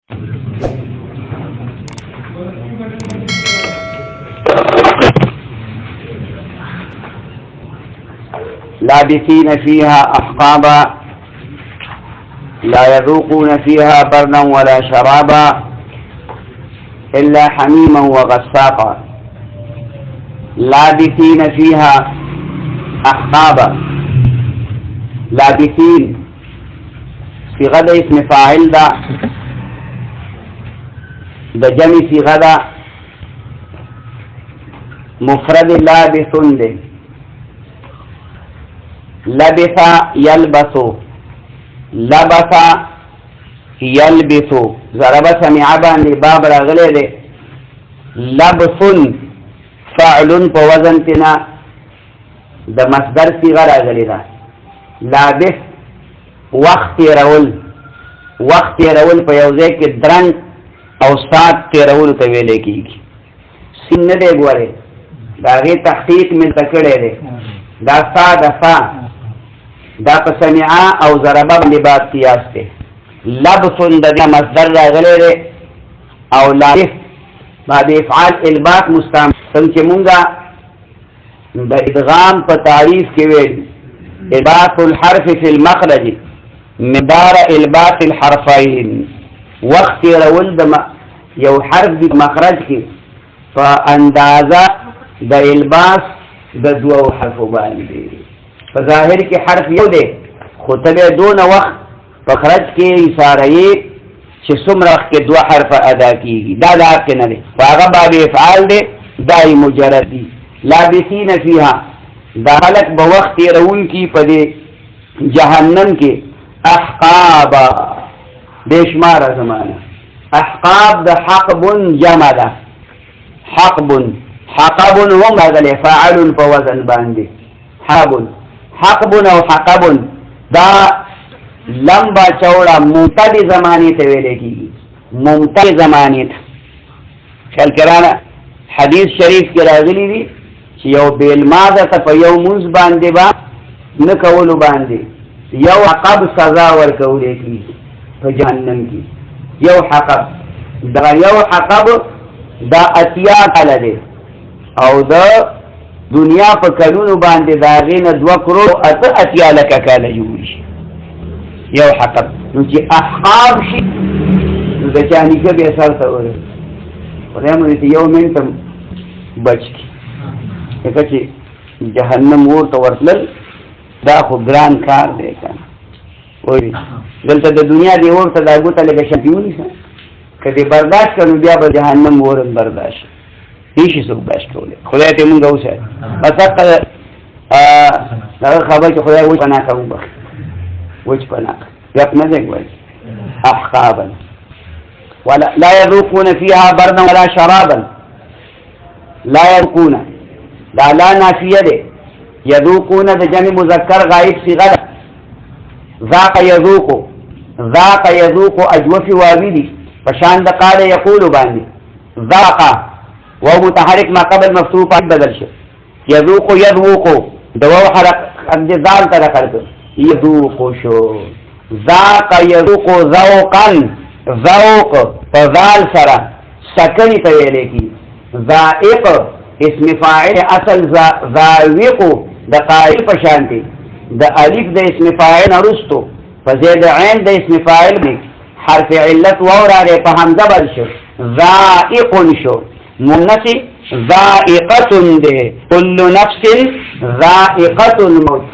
لابثين فيها أحقابا لا يذوقون فيها بردا ولا شرابا إلا حميما وغساقا لابثين فيها أحقابا لابثين صيغة اسم فاعل دا جمع صيغة مفرد لابث ده لبث يلبث لبث يلبث ضرب سمع باندې باب راغلی دی لبث فعل په وزن تنا د مصدر صيغه راغلی ده لابث وخت تیرول په یو ځای کې درنګ او سات تیرول ته ویل کېږي سین نه دی ګوره دا غي تحقیق من تکړه دی دا سا دفا دا په سمعا او ضربا باندې باب قیاس دی لبث د مصدر راغلی دی او لابث بعد افعال الباق مستعمل څنګه مونږه د ادغام په تعریف کې ویل الباق الحرف في المخرج مدار الباق الحرفين وقت رول د یو حرف د مخرج کې فاندازه د الباس د دوه حرف باندې په ظاهر کې حرف یو دی خو ته دون وخت په خرج کې اشاره یې چې څومره کې دوه حرف ادا کیږي دا کې نه دی هغه باب افعال دی دای مجرد دی لابثین فیها دا خلق به وخت رون کی په دې جهنم کې احقابا بشمار زمانه احقاب د حقب جمع ده حقب هم راغلی فاعل په وزن باندې حقب او حقب دا لمبا چوڑا ممتد زمانی ته ویل کیږي ممتد زمانی ته خل کرانا حدیث شریف کې راغلی دی چې یو بیل ماده ته په یو منځ باندې با نه کول باندې یو عقب سزا ورکول کیږي په جهنم کې یو حقب دا یو حقب دا اتیا کاله دی او دا دنیا په کلونو باندې دا غینه 2 کروڑ اتیا لکه کاله جوړ شي یو حقب نو چې احقاب شي د چانی کې به اثر ته وره خدای مې ته یو منټ بچ کی چې جهنم ورته ورتل دا خو ګران کار دی کنه وای دلته د دنیا دی ورته دا ګوته لګه شپیونی څه کدی برداشت کړو بیا به جهنم ورن برداشت هیڅ څه برداشت کوله خدای ته مونږ اوسه بس هغه خبر چې خدای وځ پناه کوم وځ پناه یپ نه دی وای احقابا ولا لا يذوقون فيها بردا ولا شرابا لا يذوقون لا نافيه ده يذوقون ده جمع مذکر غائب صيغه ذاق يذوق اجوف واویدی فشان ده قال يقول باندې ذاق وهو متحرك ما قبل مفتوح بدل شي يذوق دو حرف قد ذال تر کړو يذوق شو ذاق يذوق ذوق فذال سرا سکنی ته ویل کی ذائق اسم فاعل اصل ذائق د قائل پشانتی د الف د اسم فاعل ارستو فزید عین د اسم فاعل می حرف علت وراء په حمزه بل شو ذائق شو منسی ذائقه ده كل نفس ذائقه الموت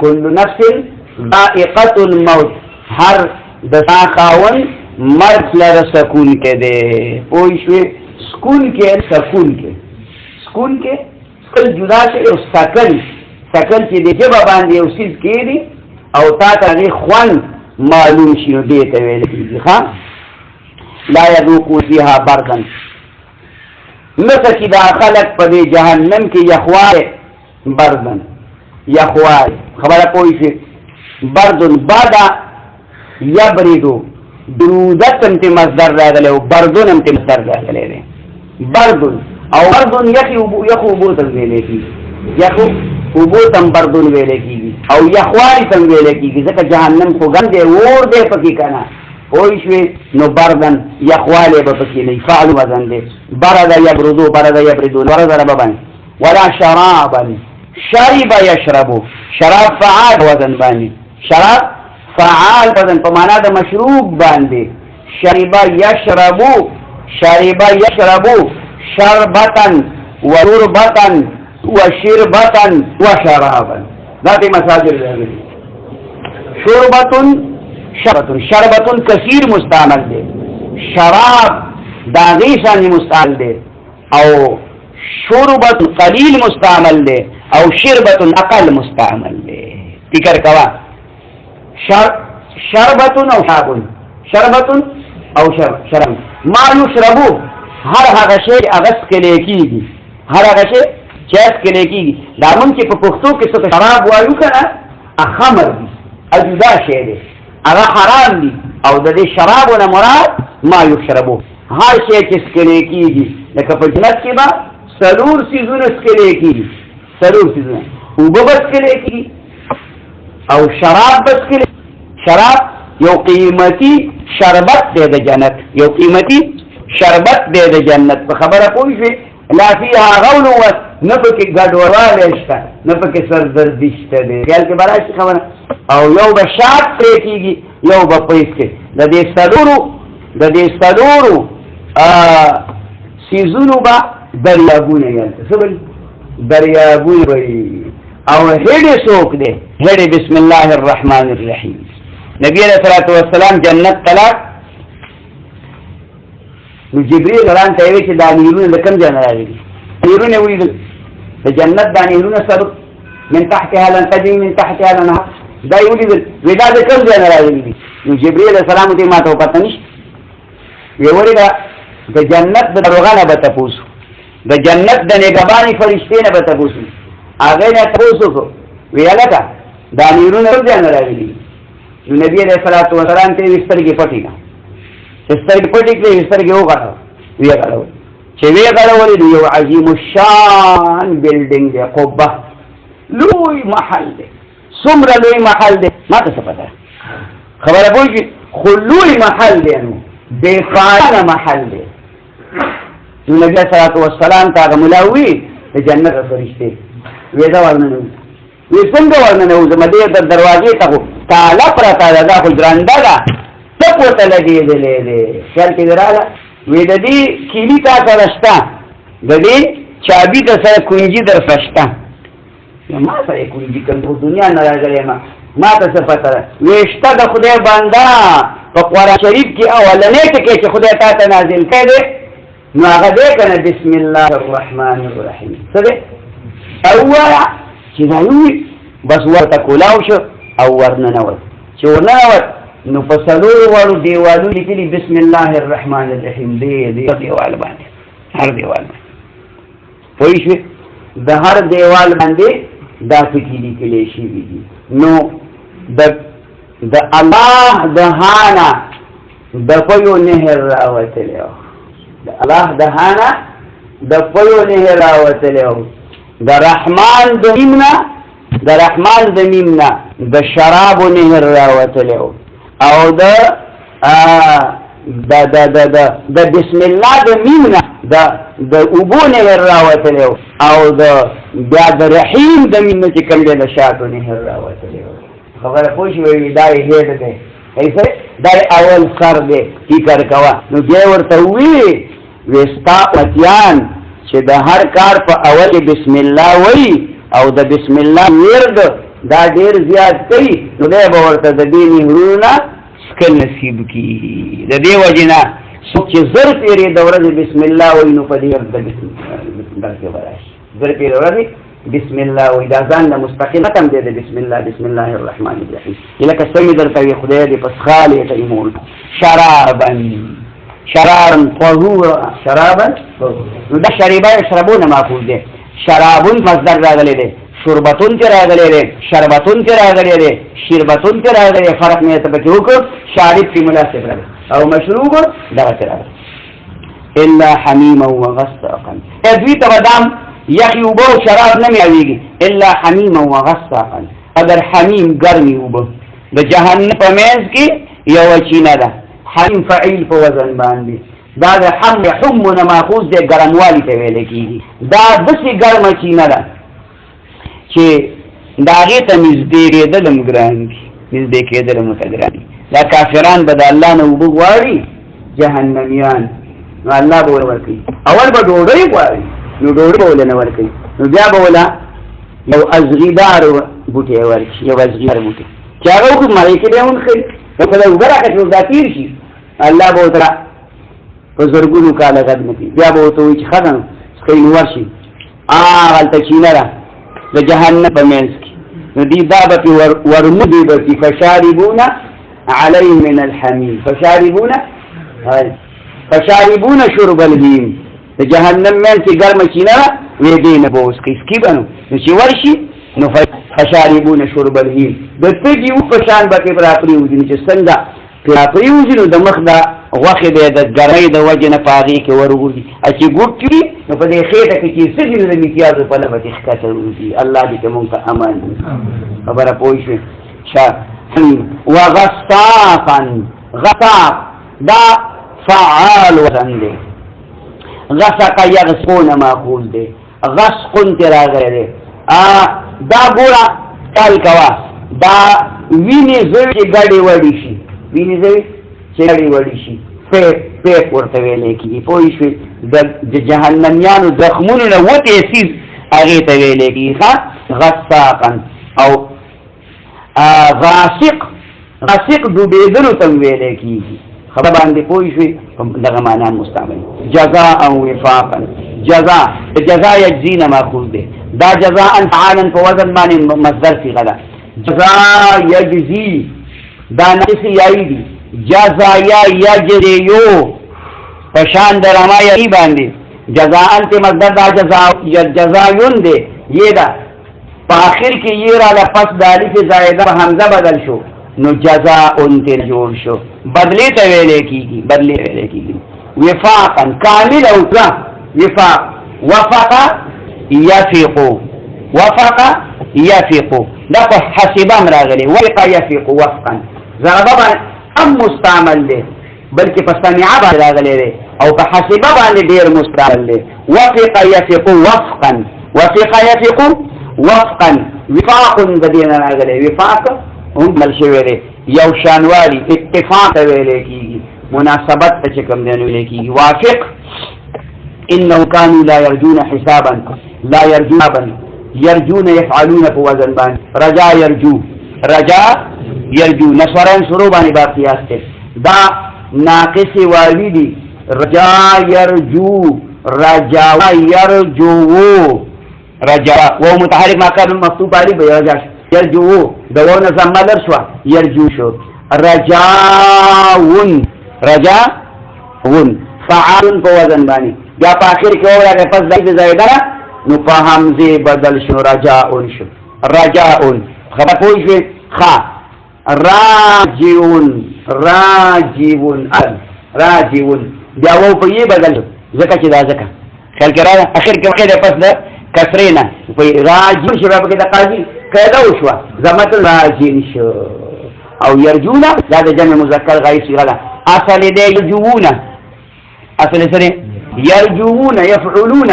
كل نفس ذائقه الموت هر د خاون مرګ لره سکون کې ده پوه شو سکون کې سکون کې خپل جدا شي او سکن چې د جبه باندې او سیز کېږي او تا ته خوان معلوم شي نو دې ته ویل کېږي ها لا يذوقوا فيها بردا مثل چې دا خلق په جهنم کې یخوار بردن یخوار خبره پوه شي بردن بادا یبردو برودت انت مصدر راغلی او بردن انت مصدر راغلی دی بردن او بردن یخو بوتن ویلې کېږي یخو بوتن بردن ویلې کېږي او یخواری څنګه ویلې کېږي ځکه جهنم خو ګندې اور دی پکې کنه پوښوي نو بردن یخواله به پکې نه فعل وزن دی برد یبردو برد یبردو برد رببن ولا شرابا شرب یشربو شراب فعال وزن باندې شراب فعال وزن په معنا د مشروب باندې شرب یشربو شرب یشربو شربتن وربتن وشربتن وشرابا ذاتي مساجر الهدي شربتن شربتن شربتن كثير مستعمل دي شراب داغيشان مستعمل دي او شربتن قليل مستعمل دي او شربتن اقل مستعمل دي فكر كوا شربتن او شابن شربتن او شرب ما يشربو هر هغه شی اغس کلی کیږي هر هغه شی چاس کلی کیږي دا مونږ چې په پښتو کې څه شراب وایو کنه خمر دي اجزا شی دي هغه حرام دي او د دې شرابونه مراد ما یشربو هر شی چې کلی کیږي لکه په جنت کې با سلور سيزونه کلی کیږي سلور سيزونه وبس کلی کیږي او شراب بس کلی شراب یو قیمتي شربت دی د جنت یو قیمتي شربت دی د جنت په خبره پوه شئ لا فيها غول نه پکې ګډوډوالی شته نه پکې سردردي شته دی خیال کې به راشي خبره او یو به شات پرې کېږي یو به پیس کې د دې څلورو څیزونو به دریابونه یلته څه به دریابونه به او هډې څوک دی هډې بسم الله الرحمن الرحیم نبی علیہ الصلوۃ والسلام جنت طلب نو جبريل ران ته وی چې دا نیرونه د کوم ځای نه راغلي نیرونه ویل د جنت د نیرونه سبب من تحتها لن تجري من تحتها الانهار دا یولي ودا د کوم ځای نه راغلي نو جبريل علیہ السلام ته ما ته پته نشته ویوري دا د جنت د دروغانه به تاسو د جنت د نگهبانی فرشتي نه به تاسو هغه نه تاسو ویاله دا نیرونه کوم ځای نه راغلي نو نبی علیہ الصلوۃ والسلام ته وسترګې پټې نه سترګې پټې کړې سترګې وغړو چې وی غړولې یو عظیم الشان بلډینګ دی قبه لوی محل دی څومره لوی محل دی ما ته څه پته خبره پوهېږي خو لوی محل دی نو بې فعاله محل دی نو نبي صلوات والسلام ته هغه ملا وي د جنت فرشتې وی دا ورننوځي وی څنګه ورننوځم دې د دروازې ته خو تاله پرته ده دا خو درنده ده څه پورته لګېدلې دی خیال کې دې راغله وی د دې کیلي تا سره شته د دې چابي در سره کونجي درته شته ما سره کونجي کوم په دنیا نه راغلی ما ته څه پته ده وی شته د خدای بنده په قرآن شریف کې اولنۍ ټکې چې خدای تا ته نازل کړی دی نو هغه دی که نه بسم الله الرحمن الرحیم څه دی او ووایه چې دا وي بس ورته کولاو شو او ورننوت چې ورننوت نو په څلورو واړو دیوالو لیکلي بسم الله الرحمن الرحیم دی دیوال باندې هر دیوال باندې پوه شوې د هر دیوال باندې دا ټکي لیکلی شوي دي نو د الله د هانه د پيو نهر راوتلی و د الله د هانه د پيو نهر راوتلی و د رحمان د میمنا د شرابو نهر راوتلی و او د بسم الله د میمنا د اوبو نهر راوتلی و او بیا د رحیم د میمنا چې کوم دی د شاتو نهر راوتلی و خبره پوه شوې دا یې هېډ دی ایسه دا اول سر دی فکر کوه نو بیا ورته وی ستا امتیان چې د هر کار په اول بسم الله وایي او د بسم الله ورد دا ډېر زیات کوي نو دی به ورته د دې نهرونه څکه نصیب کړي د دې وجې نه څوک چې زر پېرې د ورځې بسم الله وایي نو په دې ورځ د درکې به راشي زر پېرې د ورځې بسم الله وایي دا ځان له مستقل ختم دی د بسم الله الرحمن الرحیم لکه سمې درته وي خدای دې په څښالې تیمول شرابا طهورا شرابا نو دا شریبه یشربونه معقول دی شرابون مصدر راغلی دی شربتون کې راغلی دی شربتون کې راغلی دی شربتون کې راغلی دی فرق مې ته پکې وکړ شارب کې مناسب راغلی او مشروب دغه راغلی الا حمیما وغساقا دوی ته بدام یخی اوبه و شراب نمی آویگی الا حمیم و غساقا اگر حمیم گرمی اوبه د جهنم په منځ کې یو چینه ده حمیم فعیل په وزن باندې دا د حم حم نه ماخوذ دی ګرموالي ته ویل کېږي دا داسې ګرمه چینه ده چې د هغې ته نږدې کېدل هم ګران دي نږدې کېدل هم ورته ګران دي دا کافران به د الله نه اوبه غواړي جهنمیان نو الله به ور ورکوي اول به ډوډۍ غواړي نو ډوډۍ به ولې نه ورکوي نو بیا به وله یو ازغیدار بوټی ورکړي یو ازغیدار بوټی چې هغه وکړي ملایکې به یې ونښلي نو که د اوبه راکړه چې دا تېر شي الله به ورته په زرګونو کاله غد نه کړي بیا به ورته وایي چې ښه ده نو څښئ نو ورشي هلته چینه ده د جهنم په منځ کې نو دوی دا به پرې ورمودې به پرې فشاربون علیه من الحمیم فشاربون شرب الهیم د جهنم منځ کې ګرمه چینه ده وی دې نه به وڅښئ څکي به نو چې ورشي نو فشاربون شرب الهیم د تږي و په شان به پرې راپرېوځي نو چې څنګه پرې راپرېوځي نو د مخ د غوښې به د ګرمۍ د وجې نه په هغې کې ورغورځي چې ګوټ کړي نو په دې خېټه کې چې څه دي نو د میتیازو په لبه کې ښکته وځي الله دې که مونږ ته امان خبره پوه شوې وغساقا غساق دا فعال وزن دی غسق یغسقون ماخوذ دی غسقون تی راغلی دی دا ګوره خیال کوه دا وینې زوی چې ګډې وړې شي وینې زوی چې ګډې وړې شي پیپ ورته ویلی کېږي پوه شوې د جهنمیانو زخمونو نه وتې سیز هغې ته ویلی کېږي ښه غساقا او غاسق ډوبېدلو ته هم ویلی کېږي خبر باندې پوه شوې دغه معنا مستعمل جزاء وفاقا جزا یجزي نه ماخوذ دی دا جزاء فعالا په وزن باندې مصدر صيغه ده جزاء یجزي دا نقص یایی دي جزا یا یجریو پشان در اما یایی باندې جزاء انت مصدر دا جزایون دی یہ دا په آخر کې یہ را لپس د الف زائده په حمزه بدل شو نو جزاء تر جوړ شو بدلی ته ویلې کېږي وفاقا کامل او وفاق وفق يفق دا په حسبه راغلی وفق يفق وفقا ضربه ام مستعمل دی بلکې په سمعه باندې راغلی دی او په حسبه باندې ډېر مستعمل دی وفق يفق وفقا وفاق د دې نه راغلی وفاق هم بل شوی دی یو شانوالی اتفاق ویلې کېږي مناسبت ته چې کوم دی نو ویلې کېږي وافق انه كانوا لا يرجون حسابا يرجون يفعلون په وزن باندې رجا يرجو نصران شروع باندې با قیاس ته دا ناقص واوی دی رجا يرجو و متحرک ما کار مفتوح علی به رجا يرجو دونه زمالر شو يرجو شو رجاون فعال په وزن باندې بیا په اخر کې اورګه پس زائده نو په حمزه بدل شو رجاون خبر پوه شئ خا راجعون بیا و په یې بدل ځکه چې دا ځکه خیال کې راځه اخر کې وخت پس د کسرینا په راجعون شو په کې د قاضي کېدا وشو زمت راجعين شو او يرجونا دا د جمع مذکر غایب صيغه ده اصل دې يرجونا اصل سره يرجونا يفعلون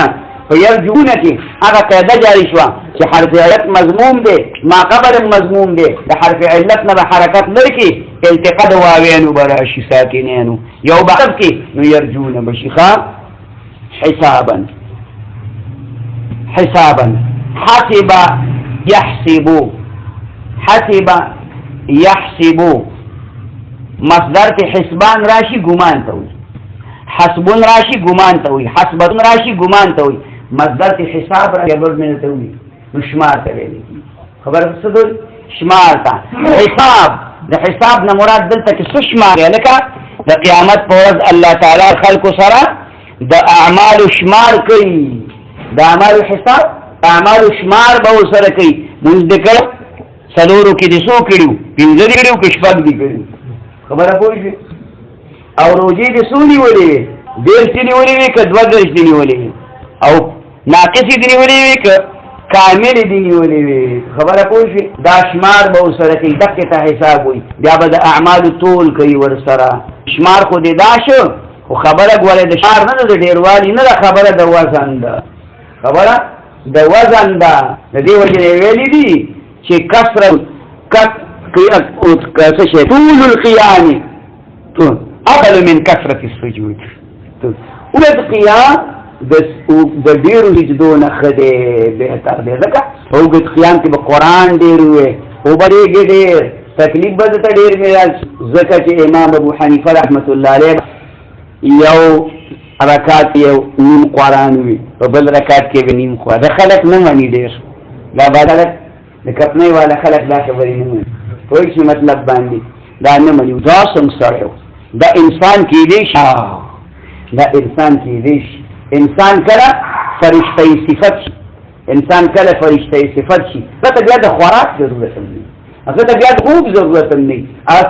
فيرجون کې هغه قاعده جاری شو چې حرف علت مضموم دی ما قبل مضموم دی د حرف علت نه حرکت لري التقاء د واوینو براشي ساکنینو یو بعد کې نو يرجون بشيخا حسابا حسب يحسب مصدر ته حسبان راشي ګمان ته وي حسبون راشي ګمان ته وي حسبون راشي ګمان ته وي مصدر ته حساب راځي بل منه ته وي شمار ته ویل خبر څه دل شمار ته حساب د حساب نه مراد دلته کې څه شمار لکه د قیامت پر ورځ الله تعالی خلق سره د اعمال شمار کوي د اعمال حساب اعمال شمار به سره کوي موږ دکړه سلورو کې د سو کړو پنځه کړو کې شپږ دي کړو خبره پوهیږي او روزي د سونی ولې ډېر سني ولې ک دوه درې سني ولې او ناقص دي ولې ک کامل دی نیولې وي خبره پوه شوې دا شمار به ورسره کوي دقې ته حساب وي بیا به د اعمالو طول کوي ورسره شمار خو دې دا شو خو خبره ګوره د شمار نه ده د ډېروالي نه ده خبره د وزن ده خبره د وزن ده د دې وجې نه ویلي دي چې طول القيام أقل من كثرة السجود اوږد قیام د ډېرو سجدو نه ښه دی بهتر دی ځکه اوږد قیام کې به قرآن ډېر ووایې وبرېږې ډېر تکلیف به درته ډېر مېلاس ځکه چې امام ابو حنیفه رحمت الله علیه یو رکعت یو نیم قرآن وي په بل رکعت کې به نیم قرآن د خلک نه مني ډېر دا به خلک د کپنۍ والا خلک دا خبرې نه مني پوه شي مطلب باندې دا نه مني دا څنګه سړی دا انسان کېدی شي دا انسان کېدی شي انسان کله فرشته صفت شي انسان کله فرشته صفت شي ځکه بیا د خوراک ضرورت هم نه ځکه بیا د خوب ضرورت هم نه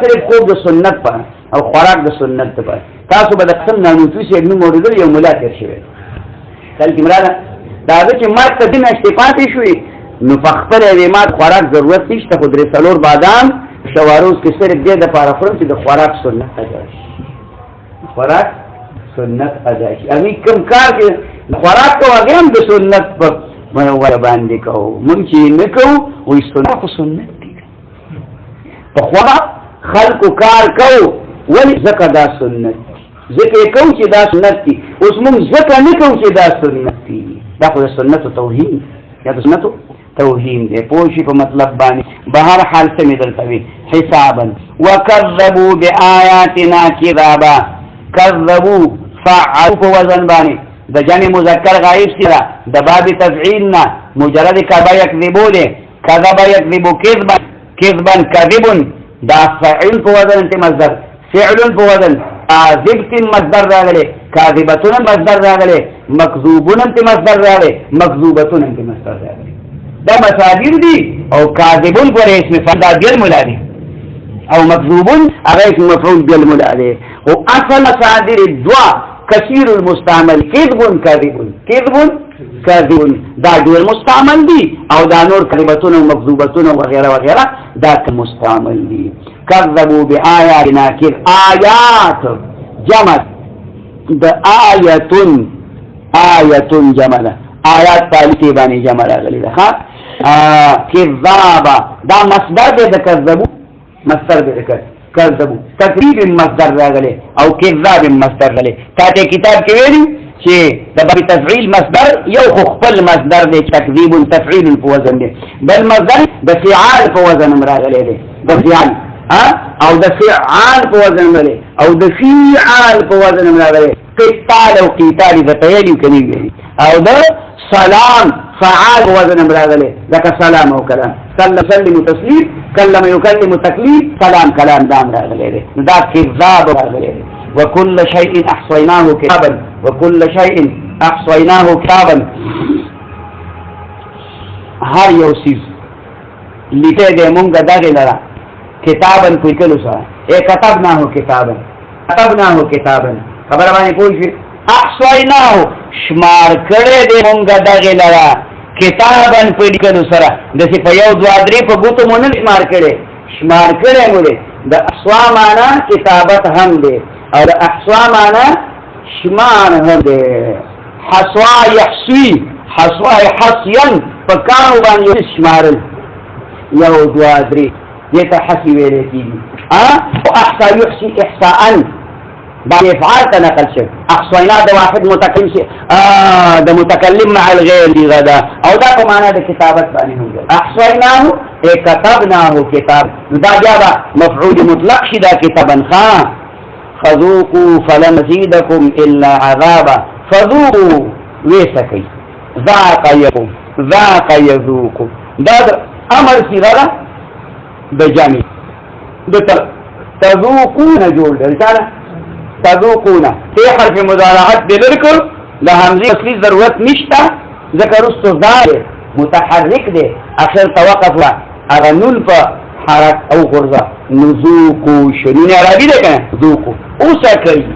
صرف خوب د سنت په او خوراک د سنت په تاسو به د قسم نانوتوي صاحب نوم اورېدلی یو ملا تېر شوی کله چې ملاله دا ده چې مرګ ته دې میاشتې پاتې شوې نو په خپله یې مات خوراک ضرورت نشته خو درې څلور بادام شواروز کې صرف دې دپاره خورم چې د خوراک سنت ادا شي خوراک سنت ادا شي هغې کوم کار کې خوراک کوو هغې هم د سنت په باندې کوو مونږ چې نه کوو وایي سنت خو سنت دي په خوراک خلکو کار کوو ولې ځکه دا سنت ځکه یې کوو چې دا سنت دي اوس مونږ ځکه نه کوو چې دا سنت دي دا خو د سنتو توهین یا د سنتو توهین دی پوه شي په مطلب باندې بهر حال څه مې دلته وي حسابا وکذبوا بآیاتنا کذابا کذبوا فعلوا په وزن باندې د جمع مذکر غایب سره د باب تفعیل نه مجرد کذب یکذبو دی کذب یکذبو کذبا کذبا کذب دا فعل په وزن انت مصدر فعل په وزن کاذب مصدر راغلی کاذبتون مصدر راغلی مکذوبون انت مصدر راغلی مکذوبتون انت مصدر راغلی دا مصادر دي او کاذبون پر اسم فعل بیل مولا دي او مکذوبون هغه اسم مفعول بیل مولا دي او اصل مصادر دوا كثير المستعمل كذب كاذب كذب كاذب دا ډېر مستعمل دي او دا نور کلمتون او مکذوبتون وغيرها وغيرها دا مستعمل دي كذبوا بآياتنا كذب آيات جمع دا آية جمع آيات تالتي باني جمع راغلي ده كذابا دا مصدر ده كذبوا مصدر ده كذبوا تكذيب مصدر راغلي او كذاب مصدر راغلي تاته کتاب کې ویلي چې د باب تفعیل مصدر یو خپل مصدر دی تکذیب تفعیل په وزن دی بل مصدر د فعال په وزن راغلی دی د فعال او د فعال په وزن راغلی او د فعال په وزن راغلی قتال او قتال د تیلی کوي او د سلام فعال په وزن راغلی ځکه سلام او کلام سلم تسلیم کلم یکلم تکلیم سلام کلام دام راغلی دی دا کذاب راغلی دی وكل شيء احصيناه كتابا وكل شيء احصيناه كتابا هر یو سیز لیکه دې مونږ دغه لرا کتابا پوښتلو سره كتبناه كتابا خبر باندې پوښي احصيناه شمار کړه دې مونږ دغه لرا کتابا پوښتلو سره د څه په یو دوه درې په ګوتو مونږ شمار کړه مونږ د احصا معنا کتابت هم دې او احصا معنا شمار هم دې حصوا يحصي حصوا حصيا فكانوا باندې شمارل یو دوه درې دې ته حصي ویل کېږي او احصا يحصي احصاء باندې افعال تنقل شي احصينا د واحد متکلم شي د متکلم مع الغير دي غدا او دا په معنا د کتابت باندې هم احصيناه كتبناه كتاب دا جواب مفعول مطلق شي دا کتابا فذوقوا فلن نزيدكم الا عذابا فذوقوا ويسكي ذاق يذوق دا امر صيغه بجمع تذوقون جوړ رساله تذوقون في حرف مضارعات بلرکل له همزه اصلي ضرورت نشته ذکر استذار متحرك ده اخر توقف اغه نون په حرکت او غرزه نذوقوا شنو عربي ده کنه ذوقوا اوسکي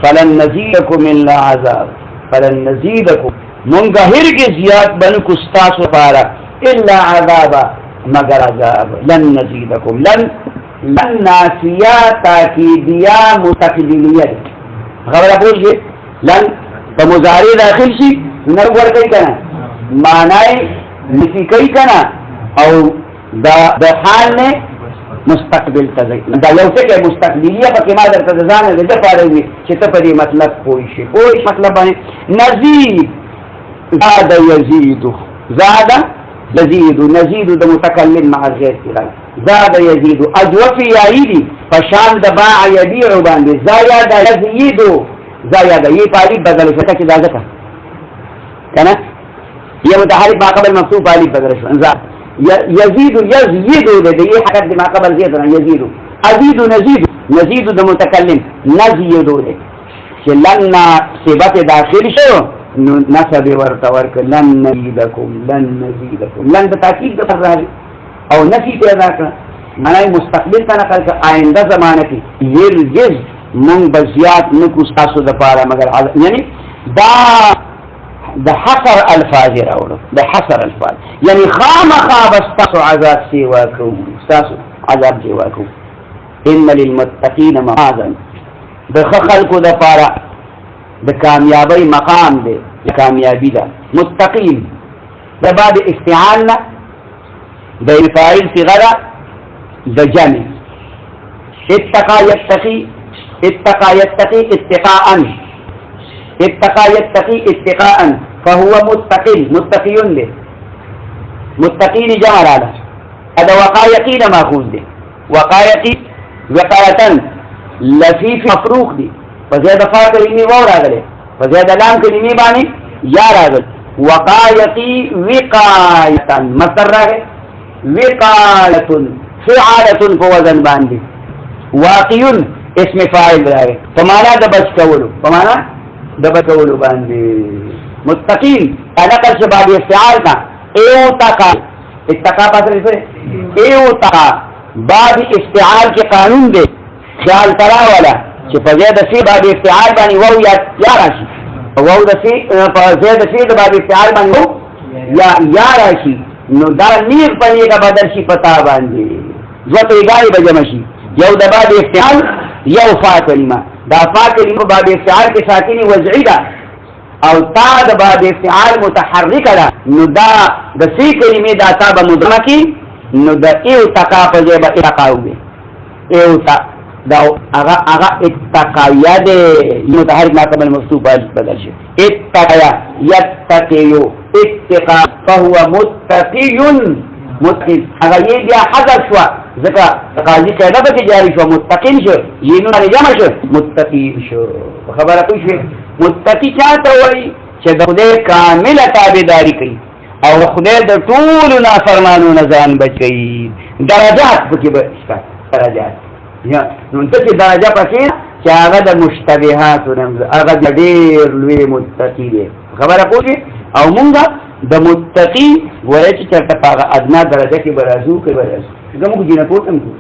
فلن نزيدكم الا عذاب فلن نزيدكم مونږ هرګز زیات بنکو ستاسو لپاره الا عذابا مگر عذاب لن نزيدكم لن ناسیا تاکیدیا متقبلیت خبره پوښي لن په مضارع داخل شي نو ورته کنه معنی نفي کوي کنه او د حال نه مستقبل تزي دا یو څه کې مستقبلیه په کې ما درته ځان نه ده پاره وي چې ته په دې مطلب پوي شي پوي مطلب باندې نزيد زاد يزيد زاد يزيد نزيد د متکلم مع غیر کلام زاد يزيد اجوفي يعيدي فشان د باع يبيع باندې زاد يزيد زاد يي پالي بدل شته چې دا ځکه کنه یہ متحرک ما قبل مفتوح پالي بدل شو زاد يزيد د دې حرکت ما قبل زید يزيد ازيد نزيد د متکلم نزيد چې لن صفت داخل شو نسب ورک لن نزيدكم لن بتاكيد د راځي او نفي پیدا کړ معنی مستقبل ته نقل کړ آینده زمانه کې يرجز من بزيات نکو تاسو د پاره مگر یعنی دا د حصر الفاظ راوړو د حصر الفاظ یعنی خامخا بستاسو عذاب سی واکو تاسو عذاب دی واکو ان للمتقین مفازا د خلقو د پاره د کامیابی مقام دی کامیابی ده متقین د بعد استعان د فاعل صيغه د جمع اتقى يتقي اتقاء فهو متقين له متقين جمع هذا هذا وقايقين ماخوذ ده وقاية لفيف مفروق دي فزيادة فا كلمي واو راغله فزيادة لام كلمي باني يا راغل وقايقي وقاية مصدر راغل وقاية فعالة فوزن باندي واقيون اسم فاعل راغل فمانا دبس كولو باندي متقين انا قل شباب استعال کا اتقا پاتر اتقا باب استعال کے قانون دے خیال ترا والا چې په زیاده سی باب استعال باندې وو یا راشي وو د سی په زیاده سی د باب استعال باندې یا راشي نو دا نیر پنی کا بدل شي پتا باندې ځکه یې به جمع شي یو د باب استعال یو فا کلمه دا فا کلمه باب استعال کې ساکني وضعي ده او تا د باب استعال متحرک ده نو دا د سی کلمه دا تا به مدغم کی نو د ایو تقا په ځای به اتقاوي ایو تا دا اغا اتقایا ده متحرک ما قبل مفتوح بدل شي اتقایا يتقيو اتقا فهو متقي اغا یہ بیا حذف شو ذکر قاضی قاعده به جاری شو متقین شو یینو نه جمع شو متقین شو خبره کوي شو متقی چاته وای چې د خدای کامل تابعداري کوي او خدای د ټول نافرمانونو ځان بچي درجات پکې به درجات یا نو ته درجه پکې چې هغه د مشتبهات هغه ډېر لوی متقی دی خبره کوي او مونږه د متقی وای چې چرته په ادنا درجه کې برازو کوي برازو کومو جنہ کوتم کو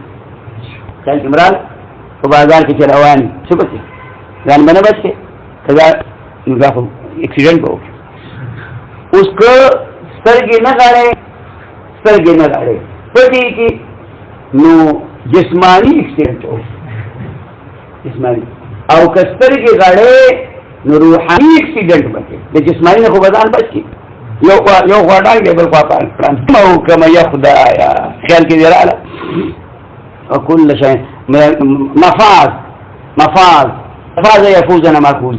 چل عمران په بازار کې چلواني څه کوي ځان باندې بچي کدا نو ایکسیډنټ وو اوس کو سترګې نه غړې پدې کې نو جسمانی ایکسیډنټ وو جسمانی او کسترګې غړې نو روحاني ایکسیډنټ وکړي د جسمانی نه خو بدن بچي یو غړای دی بل پاپان نو کما یا خدایا خیال کې دی رااله او كل شيء مفاز يفوز انا ماكوز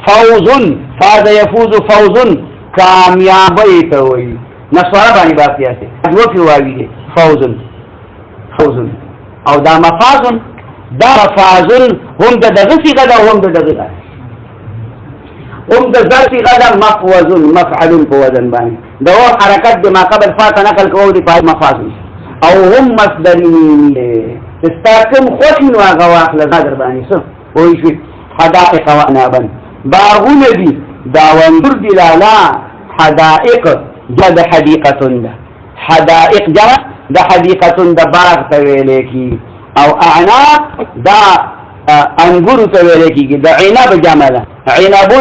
فاز يفوز فوز کامیابی ته وي نصره باندې باقیاته دو په واوی دي فوز او دا مفاز هم د دغه صيغه ده هم د دغه هم د ذاتی غدا مفوز مفعل په وزن باندې دا حرکت د ما قبل فات نقل کوو دی په مفاز او هم مصدرین استاکم خوش نو هغه واخل زادر باندې څه وایي شو حدائق وانابا باغون دي دا وندر دي لالا حدائق جد حديقه ده حدائق جمع ده حديقه ده باغ ته ویل کی او اعناق دا انګورو ته ویل کېږي د عنب جمع ده عنب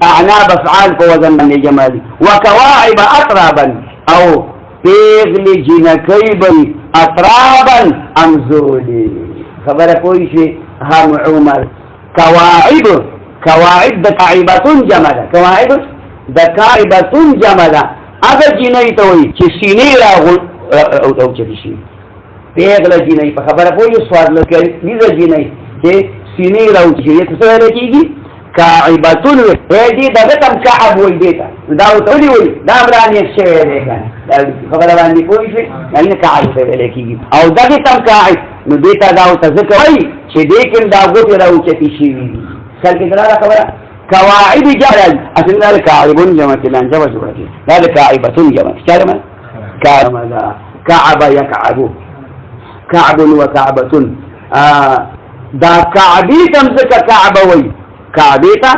اعناب افعال په وزن باندې جمع دي وکواعب اطرابا او پیغلی جنکی بی اطرابا امزولی خبره کوئی شي هم عمر کواعب د کعبتون جمع ده کواعب د کعبتون جمع ده اگر جنۍ ته وایي چې سینې راوچتې شي پیغله جنۍ په خبره کوي سوال لکه لیزه جنۍ چې سینې راوچتې شي څه ویل کېږي کعبتون دې دغه تم کعب وایي دې ته دا ورته ولې وایي دا مرانې شوی دی که نه خبره باندې پوه شوې یعنې کعب ته ویلی کېږي او دغې تم کعب نو دې ته دا ورته ځکه وایي چې دې کې دا ګوتې راوچتې شوي دي خیال کې دراله خبره کواعب جمع اصل دا کاعبون جمع کې لانجه به جوړه کړي دا د کاعبتون جمع چا جمع کعب یکعب کعب وکعبتون دا کعبې ته هم ځکه کعبه وایي کعبې ته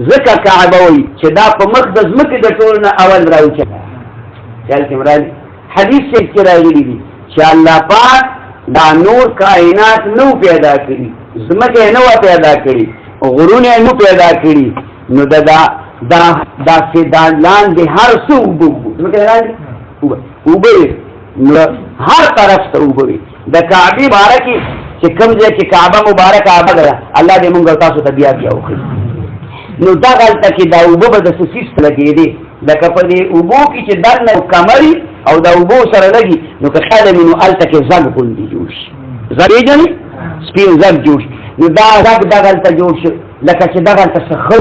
ځکه کعبه وایي چې دا په مخ د ځمکې د ټولو نه اول راوچته خیال کې مراد حدیث کې راغلي دي چې الله پاک دا نور کائنات نو پیدا کړي ځمکه یې نه وه پیدا کړي غرونه نو پیدا کړي نو دا فدان لاندې هر څه اوبه اوبه نو هر طرف ته اوبه وي د کعبې باره کې چې کوم ځای کې کعبه مبارکه آباده ده الله دې مونږ تاسو ته بیا وکړي نو دغلته کې دا اوبه به د څه څیز ته لګېدې لکه په دې اوبو کې چې دننه کمري او د اوبو سره لګي نو که خیال مې نو هلته کې زګ غوندې جوړ شي زګ پېژنې سپین زګ جوړ شي نو دا زګ دغلته جوړ شي لکه چې دغلته څه ښه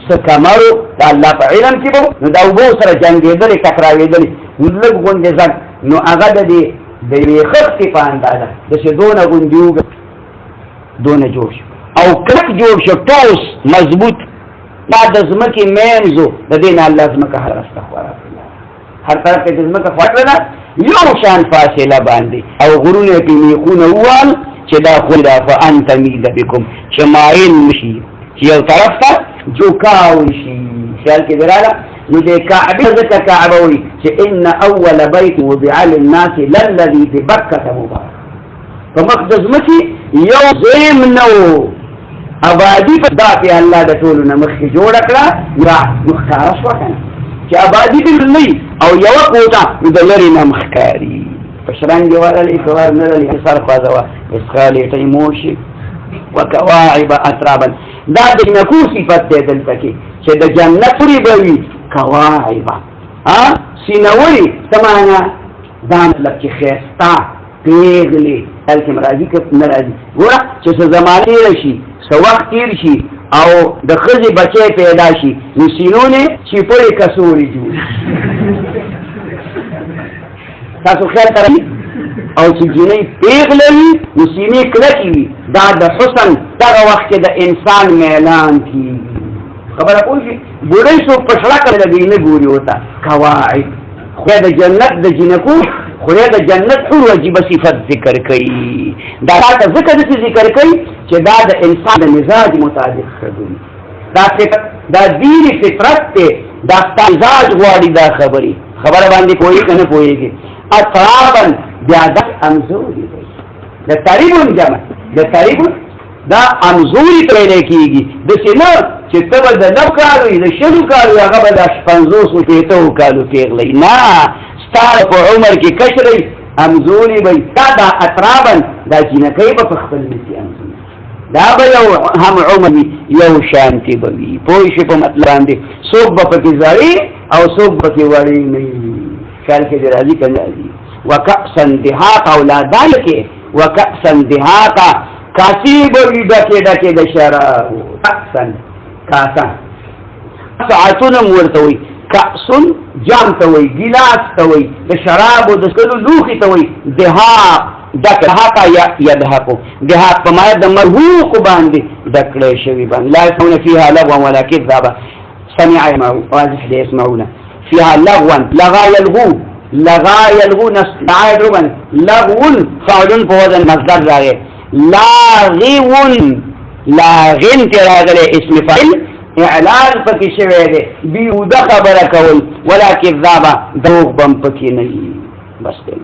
څه کمرو د الله په علم کې به نو د اوبو سره جنګېدلې ټکراوېدلې نو لږ غوندې زګ نو هغه د دې د یوې خښتې په اندازه داسې دونه غوندې اوږد دونه جوړ شو او کلک جوړ شو ټوس مضبوط دا د ځمکې مینځو د دې نه الله ځمکه هر رسته خواره کړله هر طرف ته د ځمکه خواره ده یو شان فاصله باندې او غرونه کې میخونه ووال چې دا خو دا فانت مید بکم چې مایل شي چې یو طرف ته جوکاو شي خیال کې دراله نو د کعبې ځکه کعبه وایي چې ان اول بیت وضع للناس للذي ببکة مبارک په مخ د ځمکې یو ځای نه و آبادی په دافې الله د ټولو نه مخکې جوړه کړه یا مختاره شوه که نه چې آبادي دې نه او یوه کوټه نو د لرې نه مخکاري په شرنګ یې ورلې که ور نه رلې سر خوازه وه اسخالې تیموشي وکواعب اترابا دا د جنکو صفت دی دلته کې چې د جنت پورې به وي کواعب سینوري څه معنا دا مطلب چې ښایسته پیغلې هلکې راځي که نه راځي ګوره چې څه زمانه تېره شي څه وخت تېر شي او د ښځې بچی پیدا شي نو سینونې چیپړې کڅوړې جوړ تاسو خیال ته راځي او چې جنۍ پیغله وي نو سینې کلکې وي دا د حسن دغه وخت کې د انسان میلان کېږي خبره پوه شي بوډۍ څوک په شړکه لګوي نه ګوري ورته قواعد خدای د جنت د جنکو خدای د جنت حور عجیبه صفت ذکر کوي دا راته ځکه داسې ذکر کوي چې دا د انسان د مزاج مطابق خبري دا دین فطرت دی دا ستا مزاج غواړي دا خبره باندې پوهېږي که نه پوهېږي اطرابا بیا دا امزوري دی د تریبون جمع د تریبون دا امزوري ته ویلی کېږي داسې نه چې ته به د 9 کالو د 20 کالو هغه به د 50 شپېتو کالو پېغلی نه ستا په عمر کې کشرئ امزوري به تا دا اطرابا دا جینکۍ به په خپل نسي امزوري دا به یو هم عمر وي یو شانتې به وي پوه شي په مطلب باندې څوک به پکې زړې او څوک به پکې وړې نه وي خیال کې دې راځي که نه راځي وکأسا دهاقا اولادان کې وکأسا دهاقا کاسې به وي ډکې ډکې د شرابو کأسا کاسه ساعتونه م ورته وایي کأسن جام ته وایي ګیلاس ته وایي د شرابو د څښلو لوښي ته وایي دهاق ډک دهاقا یدهقو دهاق په معنی د مرهوقو باندې ډکړی شوي باندې لا یسمعون فیها لغوا ولا کذابا سمع واضح دی یسمعون فيها لغوا لغا يلغو لغا يلغو نستعاد ربا لغو فعل فوزن مصدر راغي لاغون لاغن تراغل اسم فعل اعلان پکی شوه ده بیوده خبره کول ولا کذابا دروغ بم پکی نهی بس ده